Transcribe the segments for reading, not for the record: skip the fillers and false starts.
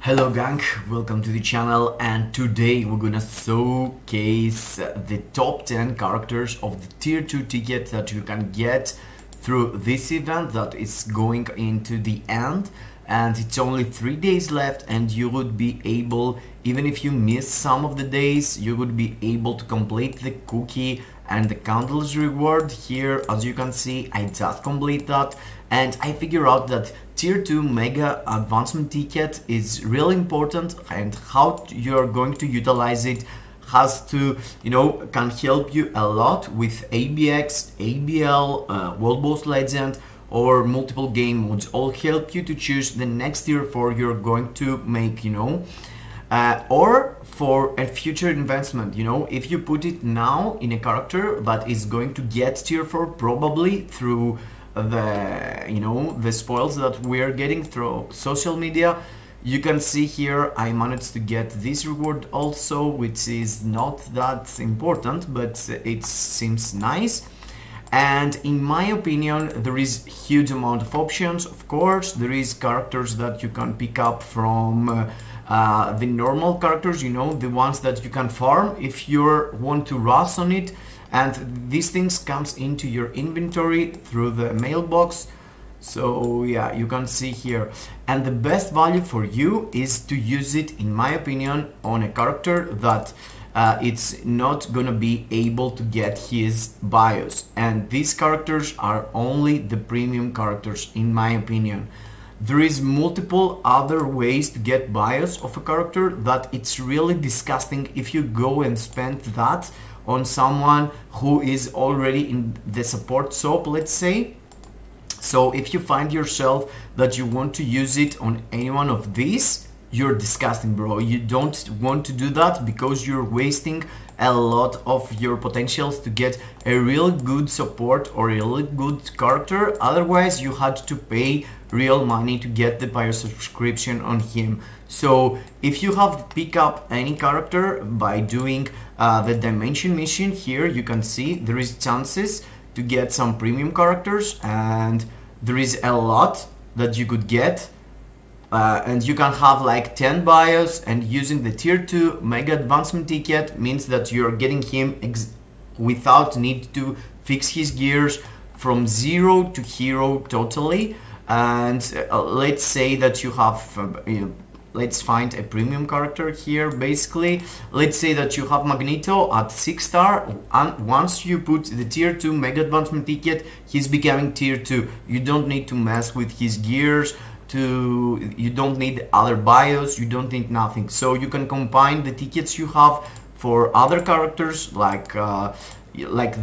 Hello gang, welcome to the channel, and today we're gonna showcase the top 10 characters of the tier 2 ticket that you can get through this event that is going into the end, and it's only 3 days left, and you would be able, even if you miss some of the days, you would be able to complete the cookie and the candles reward. Here, as you can see, I just complete that, and I figure out that tier 2 mega advancement ticket is really important, and how you're going to utilize it has to, can help you a lot with ABX, ABL, World Boss Legend, or multiple game modes. All help you to choose the next tier 4 you're going to make, or for a future investment. If you put it now in a character that is going to get tier 4 probably through the spoils that we're getting through social media. You can see here I managed to get this reward also, which is not that important, but it seems nice. And in my opinion, there is huge amount of options. Of course, there is characters that you can pick up from the normal characters, the ones that you can farm if you want to rush on it. And these things comes into your inventory through the mailbox. So yeah, you can see here, and the best value for you is to use it, in my opinion, on a character that it's not gonna be able to get his bios, and these characters are only the premium characters, in my opinion. There is multiple other ways to get bios of a character that it's really disgusting if you go and spend that on someone who is already in the support shop, let's say. So if you find yourself that you want to use it on any one of these, you're disgusting, bro. You don't want to do that because you're wasting a lot of your potentials to get a real good support or a really good character. Otherwise, you had to pay real money to get the bio subscription on him. So if you have pick up any character by doing the dimension mission, here you can see there is chances to get some premium characters, and there is a lot that you could get, and you can have like 10 bios, and using the tier 2 mega advancement ticket means that you're getting him without need to fix his gears from 0 to hero totally. And let's say that you have let's find a premium character here. Basically, let's say that you have Magneto at 6 star, and once you put the tier 2 mega advancement ticket, he's becoming tier 2. You don't need to mess with his gears, you don't need other bios, you don't need nothing. So you can combine the tickets you have for other characters, like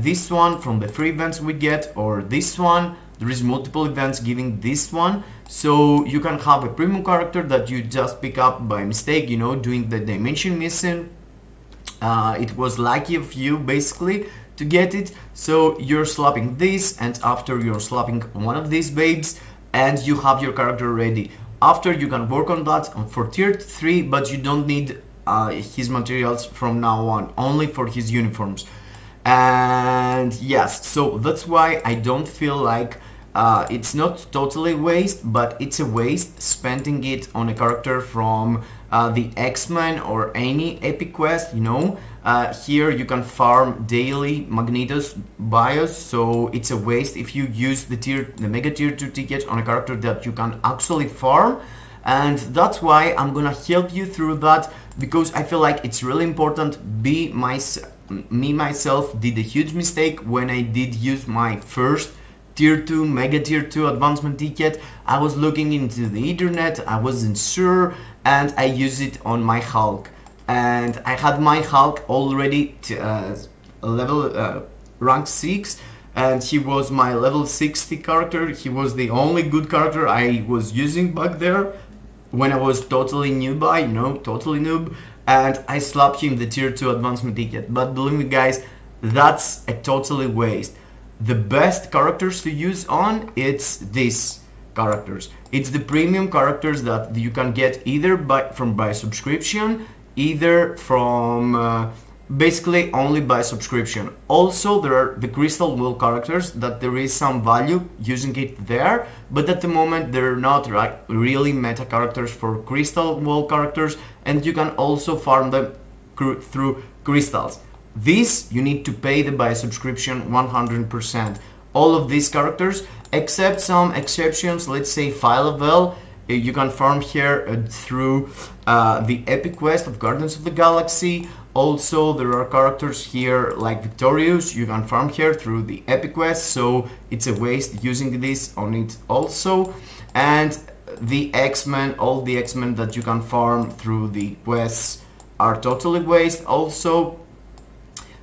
this one from the free events we get, or this one. There is multiple events giving this one, so you can have a premium character that you just pick up by mistake, doing the dimension mission. It was lucky of you basically to get it, so you're slapping this, and after you're slapping one of these babes, and you have your character ready. After, you can work on that for tier 3, but you don't need his materials from now on, only for his uniforms. And yes, so that's why I don't feel like it's not totally waste, but it's a waste spending it on a character from the X-Men or any epic quest. Here you can farm daily Magneto's bios, so it's a waste if you use the mega tier 2 ticket on a character that you can actually farm. And that's why I'm gonna help you through that, because I feel like it's really important. Me myself did a huge mistake when I did use my first tier 2 mega tier 2 advancement ticket. I was looking into the internet, I wasn't sure, and I used it on my Hulk, and I had my Hulk already to level rank 6, and he was my level 60 character. He was the only good character I was using back there when I was totally totally noob, and I slapped him the tier 2 advancement ticket. But believe me guys, that's a totally waste. The best characters to use on, it's these characters. It's the premium characters that you can get either from by subscription, either from basically only by subscription. Also, there are the crystal wheel characters that there is some value using it there, but at the moment they're not really meta characters for crystal wheel characters, and you can also farm them through crystals. This you need to pay the buy subscription 100%. All of these characters, except some exceptions, let's say Phylavel, you can farm here through the epic quest of Guardians of the Galaxy. Also, there are characters here like Victorious, you can farm here through the epic quest, so it's a waste using this on it also. And the X-Men, all the X-Men that you can farm through the quests are totally waste. Also,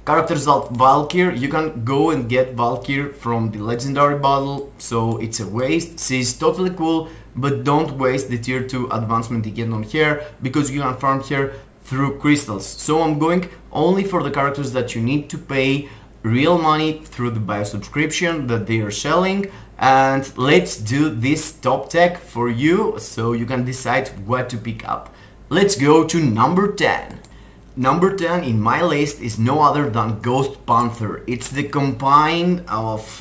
characters like Valkyr, you can go and get Valkyr from the legendary battle, so it's a waste. She's totally cool, but don't waste the tier 2 advancement ticket on here, because you can farm here through crystals. So I'm going only for the characters that you need to pay real money through the bio subscription that they are selling. And let's do this top tech for you so you can decide what to pick up. Let's go to number 10. Number 10 in my list is no other than Ghost Panther. It's the combine of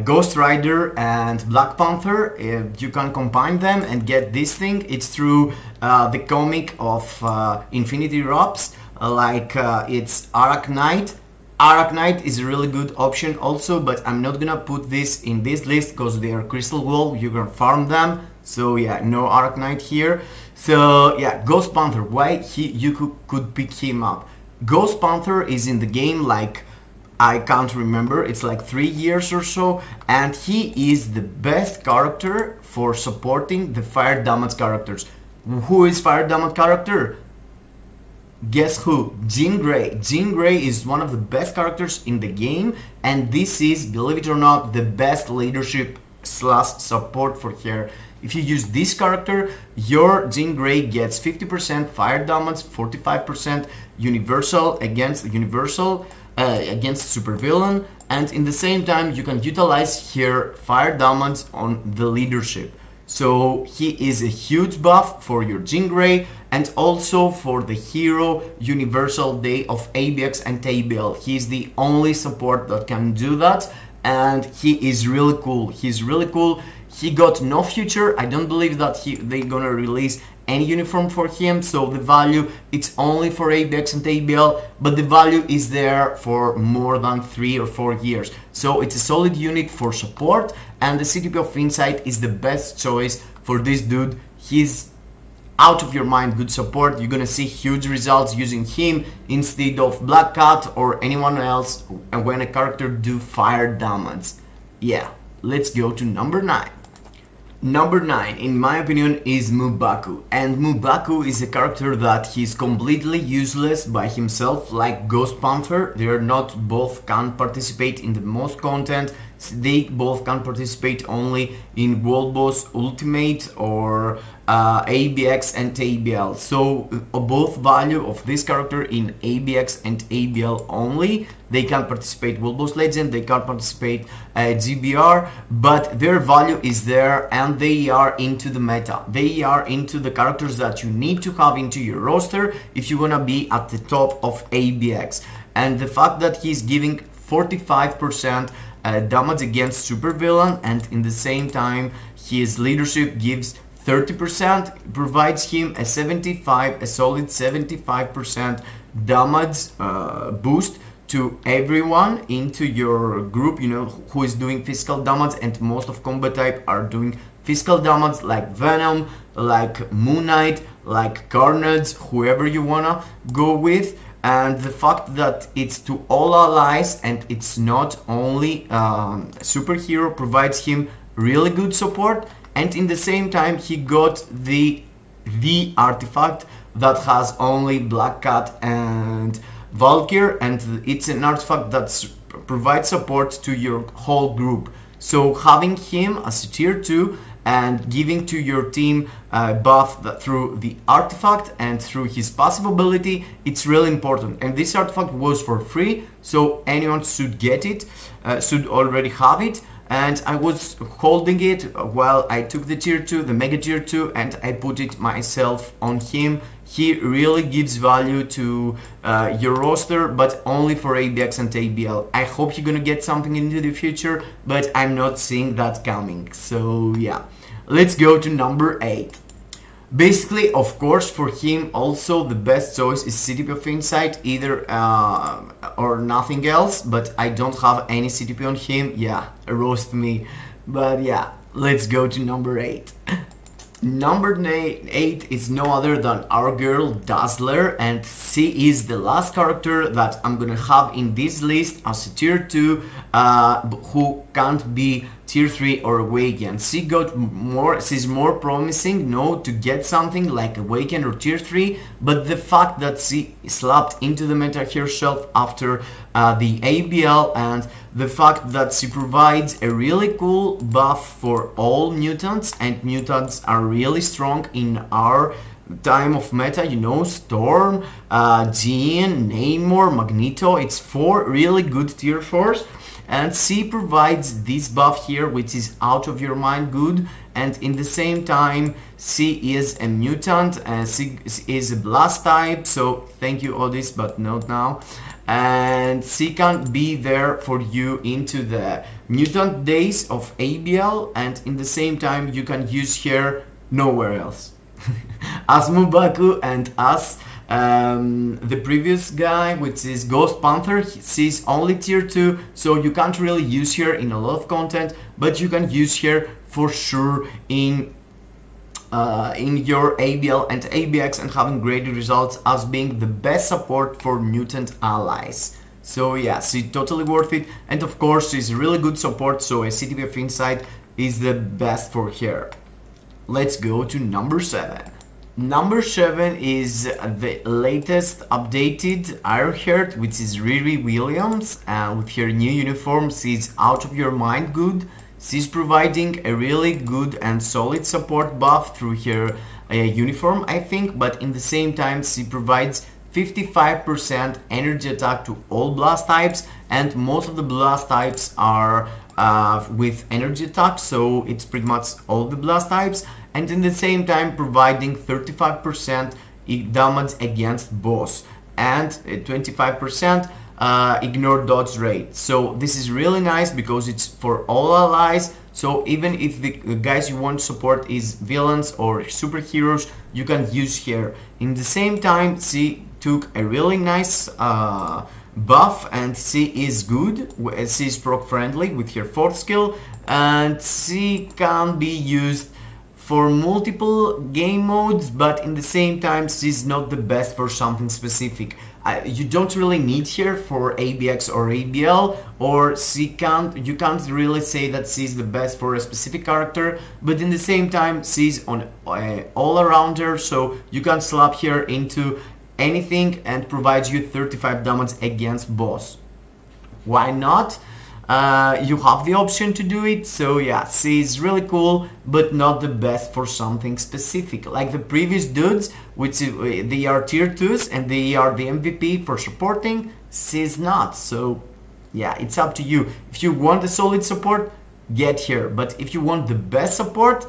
Ghost Rider and Black Panther. You can combine them and get this thing. It's through the comic of Infinity Robs, it's Arachnite. Arachnite is a really good option also, but I'm not gonna put this in this list because they are crystal wool, you can farm them. So yeah, no Arachnite here. So yeah, Ghost Panther, why you could pick him up? Ghost Panther is in the game like, I can't remember, it's like 3 years or so, and he is the best character for supporting the fire damage characters. Who is fire damage character? Guess who? Jean Grey. Jean Grey is one of the best characters in the game, and this is, believe it or not, the best leadership / support for her. If you use this character, your Jean Grey gets 50% fire damage, 45% universal against supervillain, and in the same time you can utilize her fire damage on the leadership. So he is a huge buff for your Jean Grey, and also for the hero universal day of ABX and ABL. He is the only support that can do that, and he is really cool. He's really cool. He got no future. I don't believe that they're gonna release any uniform for him, so the value, it's only for ABX and ABL, but the value is there for more than 3 or 4 years. So it's a solid unit for support, and the CTP of Insight is the best choice for this dude. He's out of your mind good support. You're gonna see huge results using him instead of Black Cat or anyone else when a character do fire damage. Yeah, let's go to number 9. Number 9, in my opinion, is M'Baku, and M'Baku is a character that he's completely useless by himself, like Ghost Panther. They are not both can participate in the most content. They both can participate only in World Boss Ultimate or ABX and ABL. So both value of this character in ABX and ABL only. They can participate World Boss Legend, they can participate GBR, but their value is there, and they are into the meta. They are into the characters that you need to have into your roster if you wanna be at the top of ABX. And the fact that he's giving 45% damage against supervillain, and in the same time his leadership gives 30%, provides him a solid 75% damage boost to everyone into your group, you know, who is doing physical damage, and most of combat type are doing physical damage, like Venom, like Moon Knight, like Carnage, whoever you wanna go with. And the fact that it's to all allies and it's not only superhero provides him really good support, and in the same time he got the artifact that has only Black Cat and Valkyr, and it's an artifact that provides support to your whole group. So having him as a tier 2 and giving to your team buff through the artifact and through his passive ability, it's really important. And this artifact was for free, so anyone should get it, should already have it. And I was holding it while I took the tier 2, the mega tier 2, and I put it myself on him. he really gives value to your roster, but only for ABX and ABL. I hope you're gonna get something into the future, but I'm not seeing that coming. So yeah, let's go to number 8. Basically, of course, for him also the best choice is CTP of Insight, either or nothing else, but I don't have any CTP on him. Yeah, roast me. But yeah, let's go to number 8. Number 8 is no other than our girl Dazzler, and she is the last character that I'm gonna have in this list as a tier 2 who can't be tier 3 or Awaken. She's more promising, no, to get something like Awaken or tier 3, but the fact that she slapped into the meta herself after the ABL, and the fact that she provides a really cool buff for all mutants, and mutants are really strong in our time of meta, you know, Storm, Jean, Neymar, Magneto. It's 4 really good tier 4s, and she provides this buff here, which is out of your mind good, and in the same time she is a mutant and she is a blast type, so thank you Odys, but not now. And she can be there for you into the mutant days of ABL, and in the same time you can use her nowhere else. As Mubaku and as the previous guy, which is Ghost Panther, she's only tier 2, so you can't really use her in a lot of content, but you can use her for sure in your ABL and ABX and having great results as being the best support for mutant allies. So yeah, she's totally worth it, and of course she's really good support, so a CTP of Insight is the best for her. Let's go to number 7. Number 7 is the latest updated Ironheart, which is Riri Williams, and with her new uniform she's out of your mind good. She's providing a really good and solid support buff through her uniform, I think, but in the same time she provides 55% energy attack to all blast types, and most of the blast types are with energy attack, so it's pretty much all the blast types, and in the same time providing 35% damage against boss and 25% ignore dodge rate. So this is really nice because it's for all allies, so even if the guys you want support is villains or superheroes, you can use her. In the same time she took a really nice buff, and she is good, she's proc friendly with her 4th skill, and she can be used for multiple game modes, but in the same time she's not the best for something specific. You don't really need her for ABX or ABL, or you can't really say that she's the best for a specific character, but in the same time she's on all-arounder, so you can slap her into anything and provides you 35 damage against boss. Why not? You have the option to do it, so yeah, she's really cool, but not the best for something specific. Like the previous dudes, which they are tier 2s and they are the MVP for supporting, she's not. So yeah, it's up to you. If you want a solid support, get here, but if you want the best support,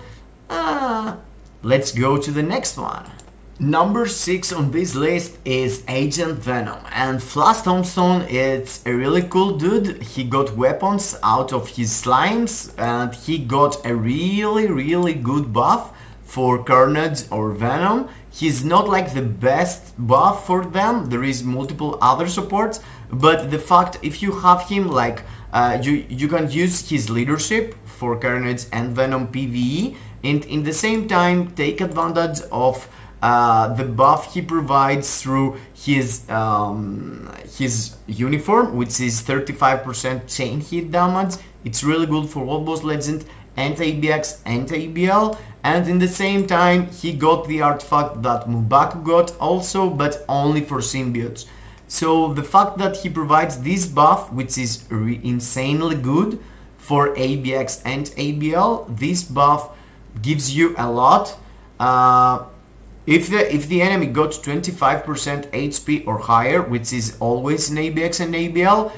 let's go to the next one. Number 6 on this list is Agent Venom, and Flash Thompson is a really cool dude. He got weapons out of his slimes, and he got a really good buff for Carnage or Venom. He's not like the best buff for them, there is multiple other supports, but the fact if you have him, like you can use his leadership for Carnage and Venom PvE, and in the same time take advantage of the buff he provides through his uniform, which is 35% chain hit damage. It's really good for World Boss Legend and ABX and ABL, and in the same time he got the artifact that Mubaku got also, but only for symbiotes. So the fact that he provides this buff, which is insanely good for ABX and ABL, this buff gives you a lot. If the enemy got 25% HP or higher, which is always in ABX and ABL,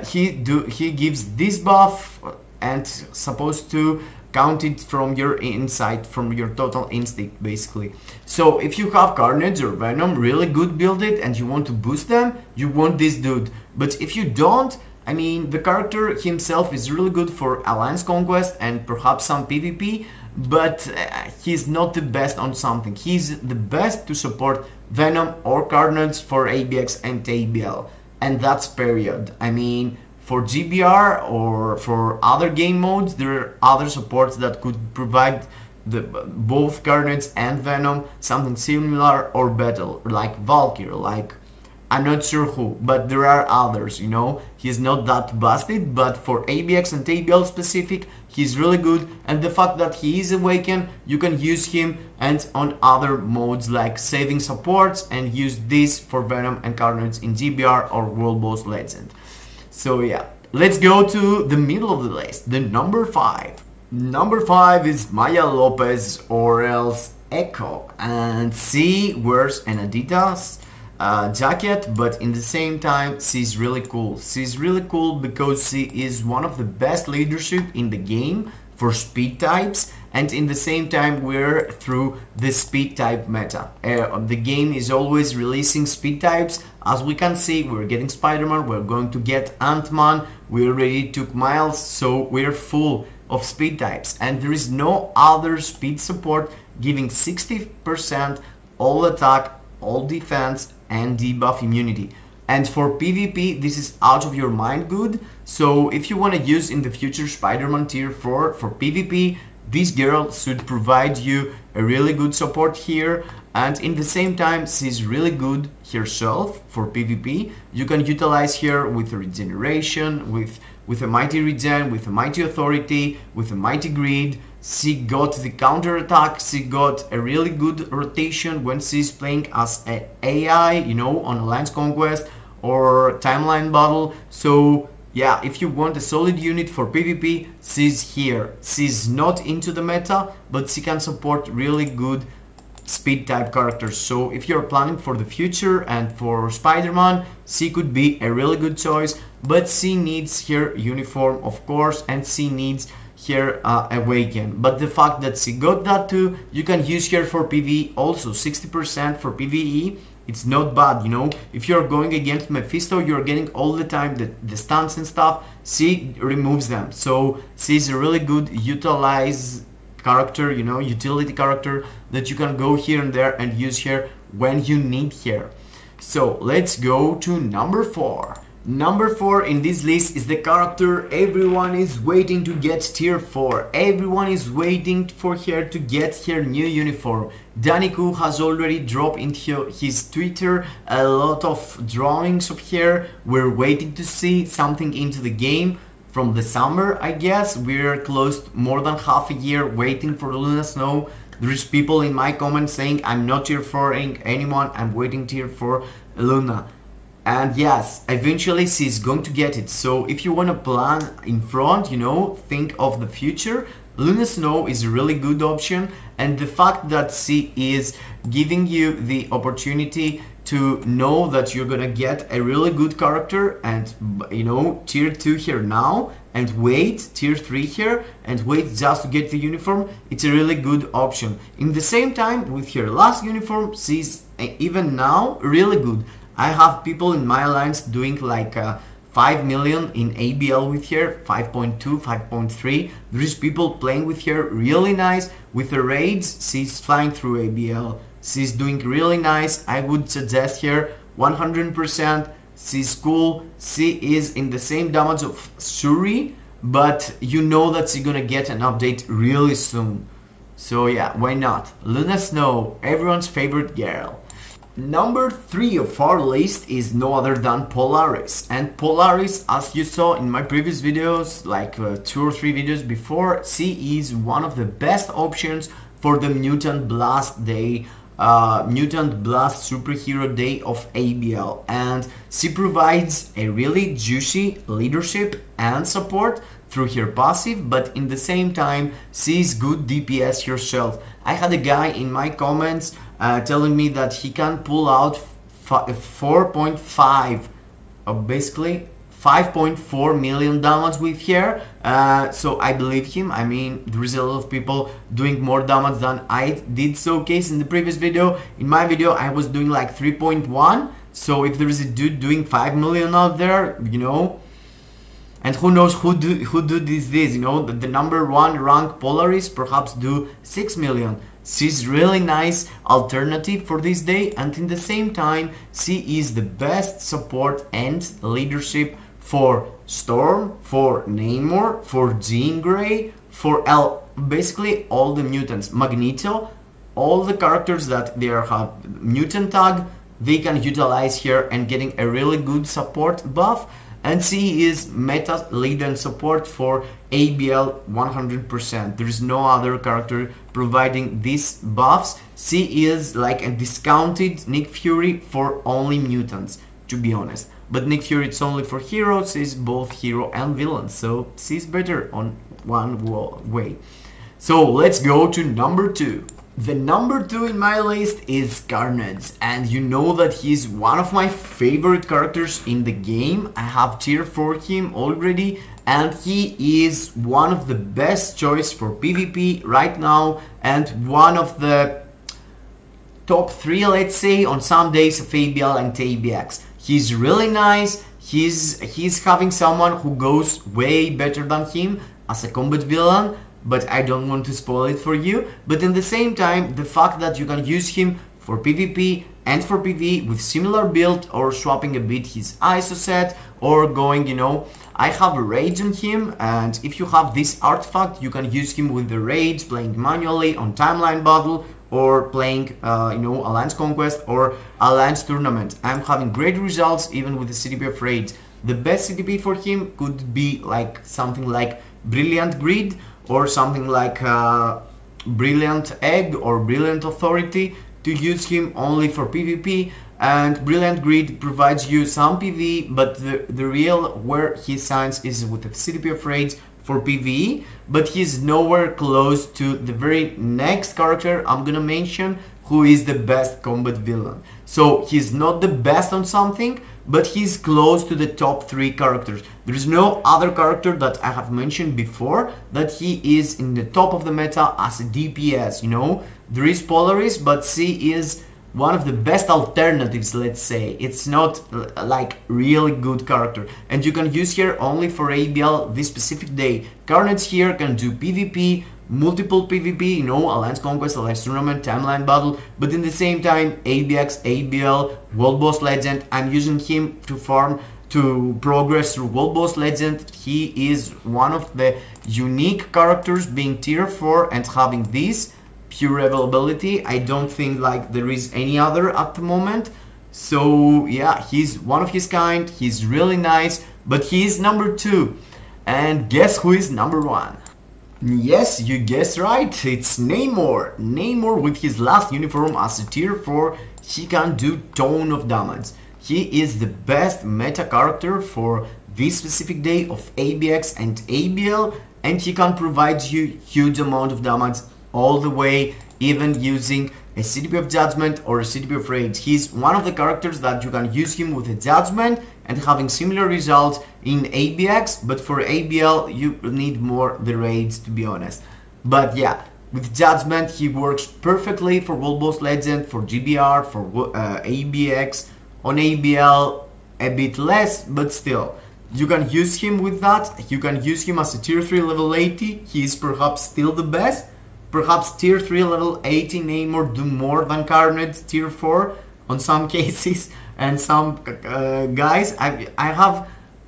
he gives this buff and supposed to counted from your insight, from your total instinct basically. So if you have Carnage or Venom really good builded and you want to boost them, you want this dude. But if you don't, I mean, the character himself is really good for Alliance Conquest and perhaps some PvP, but he's not the best on something. He's the best to support Venom or Carnage for ABX and ABL, and that's period. I mean, for GBR or for other game modes, there are other supports that could provide both Carnage and Venom something similar or better, like Valkyrie, like I'm not sure who, but there are others, you know. He's not that busted, but for ABX and ABL specific, he's really good, and the fact that he is awakened, you can use him and on other modes like saving supports and use this for Venom and Carnage in GBR or World Boss Legend. So yeah, let's go to the middle of the list, the number 5. Number 5 is Maya Lopez or else Echo, and she wears an Adidas jacket, but in the same time she's really cool. She's really cool because she is one of the best leadership in the game for speed types, and in the same time we're through the speed type meta. The game is always releasing speed types. As we can see, we're getting Spider-Man, we're going to get Ant-Man, we already took Miles, so we're full of speed types, and there is no other speed support giving 60% all attack, all defense and debuff immunity. And for PvP, this is out of your mind good. So if you want to use in the future Spider-Man tier 4 for PvP, this girl should provide you a really good support here, and in the same time she's really good herself for PvP. You can utilize her with regeneration, with a mighty regen, with a mighty authority, with a mighty greed. She got the counter attack, she got a really good rotation when she's playing as an AI, you know, on Alliance Conquest or Timeline Battle. So yeah, if you want a solid unit for PvP, she's here. She's not into the meta, but she can support really good speed type characters. So if you're planning for the future and for Spider-Man, she could be a really good choice, but she needs her uniform of course, and she needs her awaken. But the fact that she got that too, you can use her for PvE also. 60% for PvE, it's not bad, you know. If you're going against Mephisto, you're getting all the time the stunts and stuff, she removes them. So she's a really good utilize character, you know, utility character that you can go here and there and use her when you need her. So let's go to number 4. Number 4 in this list is the character everyone is waiting to get tier 4. Everyone is waiting for her to get her new uniform. Daniku has already dropped into his Twitter a lot of drawings of her. We're waiting to see something into the game from the summer, I guess. We're close to more than half a year waiting for Luna Snow. There's people in my comments saying I'm not tier 4ing anyone, I'm waiting tier 4 Luna. And yes, eventually she's going to get it. So if you want to plan in front, you know, think of the future, Luna Snow is a really good option. And the fact that she is giving you the opportunity to know that you're gonna get a really good character and, you know, tier 2 here now and wait tier 3 here and wait just to get the uniform, it's a really good option. In the same time, with her last uniform, she's even now really good. I have people in my alliance doing like 5 million in ABL with her, 5.2, 5.3. There is people playing with her really nice. With the raids, she's flying through ABL. She's doing really nice. I would suggest her 100%. She's cool. She is in the same damage of Shuri, but you know that she's gonna get an update really soon. So yeah, why not? Luna Snow, everyone's favorite girl. Number 3 of our list is no other than Polaris. And Polaris, as you saw in my previous videos, like 2 or 3 videos before, she is one of the best options for the Mutant Blast Day, Mutant Blast Superhero Day of ABL. And she provides a really juicy leadership and support through her passive, but in the same time, she's good DPS herself. I had a guy in my comments telling me that he can pull out 4.5, basically 5.4 million damage with here, so I believe him. I mean, there is a lot of people doing more damage than I did showcase in the previous video. In my video I was doing like 3.1, so if there is a dude doing 5 million out there, you know, and who knows who do this, you know, the number 1 rank Polaris perhaps do 6 million. She's really nice alternative for this day, and in the same time she is the best support and leadership for Storm, for Neymar, for Jean Grey, for basically all the mutants. Magneto, all the characters that they have mutant tag, they can utilize here and getting a really good support buff. And she is meta lead and support for ABL 100%. There is no other character providing these buffs. She is like a discounted Nick Fury for only mutants, to be honest. But Nick Fury, it's only for heroes. She's both hero and villain, so she's better on one way. So let's go to number 2. The number 2 in my list is Carnage, and you know that he's one of my favorite characters in the game. I have tier 4 him already, and he is one of the best choice for PvP right now, and one of the top 3, let's say, on some days of ABL and ABX. He's really nice. He's having someone who goes way better than him as a combat villain, but I don't want to spoil it for you. But in the same time, the fact that you can use him for PvP and for PvE with similar build, or swapping a bit his ISO set, or going, you know, I have a rage on him, and if you have this artifact, you can use him with the rage, playing manually on timeline battle, or playing, you know, Alliance Conquest or Alliance Tournament. I'm having great results even with the CTPS rage. The best CTP for him could be like something like Brilliant Greed, or something like Brilliant Egg or Brilliant Authority, to use him only for PvP. And Brilliant Greed provides you some PvE, but the real where he shines is with the CTPS rage for PvE, but he's nowhere close to the very next character I'm gonna mention, who is the best combat villain. So he's not the best on something, but he's close to the top 3 characters. There is no other character that I have mentioned before that he is in the top of the meta as a DPS, you know. There is Polaris, but she is one of the best alternatives, let's say. It's not like really good character, and you can use here only for ABL this specific day. Carnage here can do PvP, multiple PvP, you know, Alliance Conquest, Alliance Tournament, Timeline Battle, but in the same time ABX, ABL, World Boss Legend. I'm using him to farm, to progress through World Boss Legend. He is one of the unique characters, being tier 4 and having this pure availability. I don't think like there is any other at the moment. So yeah, he's one of his kind. He's really nice, but he is number 2. And guess who is number 1? Yes, you guessed right, it's Neymar. Neymar with his last uniform as a tier 4, he can do ton of damage. He is the best meta character for this specific day of ABX and ABL, and he can provide you huge amount of damage all the way, even using a CTPS Judgment or a CTPS Rage. He's one of the characters that you can use him with a Judgment and having similar results in ABX, but for ABL you need more the Rage, to be honest. But yeah, with Judgment he works perfectly for World Boss Legend, for GBR, for ABX. On ABL a bit less, but still you can use him with that. You can use him as a tier 3 level 80. He is perhaps still the best. Perhaps tier 3 level 80 Neymar do more than Carnage tier 4 on some cases, and some guys I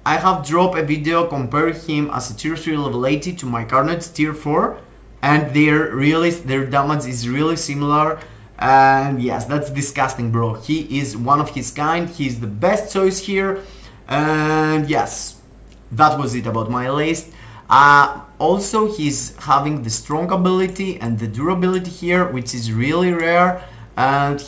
have dropped a video comparing him as a tier 3 level 80 to my Carnage tier 4, and their damage is really similar. And yes, that's disgusting, bro. He is one of his kind. He's the best choice here. And yes, that was it about my list. Also, he's having the strong ability and the durability here, which is really rare. And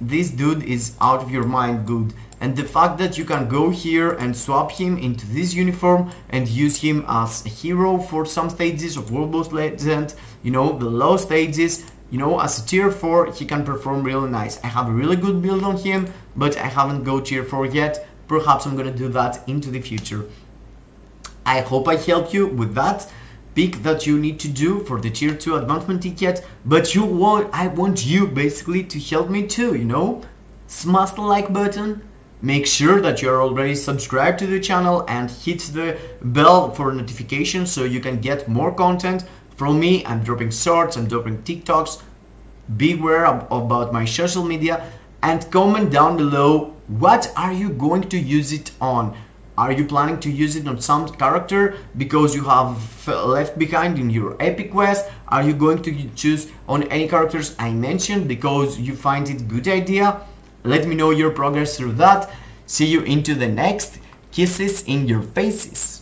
this dude is out of your mind good. And the fact that you can go here and swap him into this uniform and use him as a hero for some stages of World Boss Legend, you know, the low stages, you know, as a tier 4, he can perform really nice. I have a really good build on him, but I haven't go tier 4 yet. perhaps I'm gonna do that into the future. I hope I helped you with that pick that you need to do for the tier 2 advancement ticket, but I want you basically to help me too, you know? Smash the like button, make sure that you're already subscribed to the channel and hit the bell for notifications so you can get more content from me. I'm dropping shorts, I'm dropping TikToks. Beware about my social media, and comment down below what are you going to use it on. Are you planning to use it on some character because you have left behind in your epic quest? Are you going to choose on any characters I mentioned because you find it good idea? Let me know your progress through that. See you into the next. Kisses in your faces.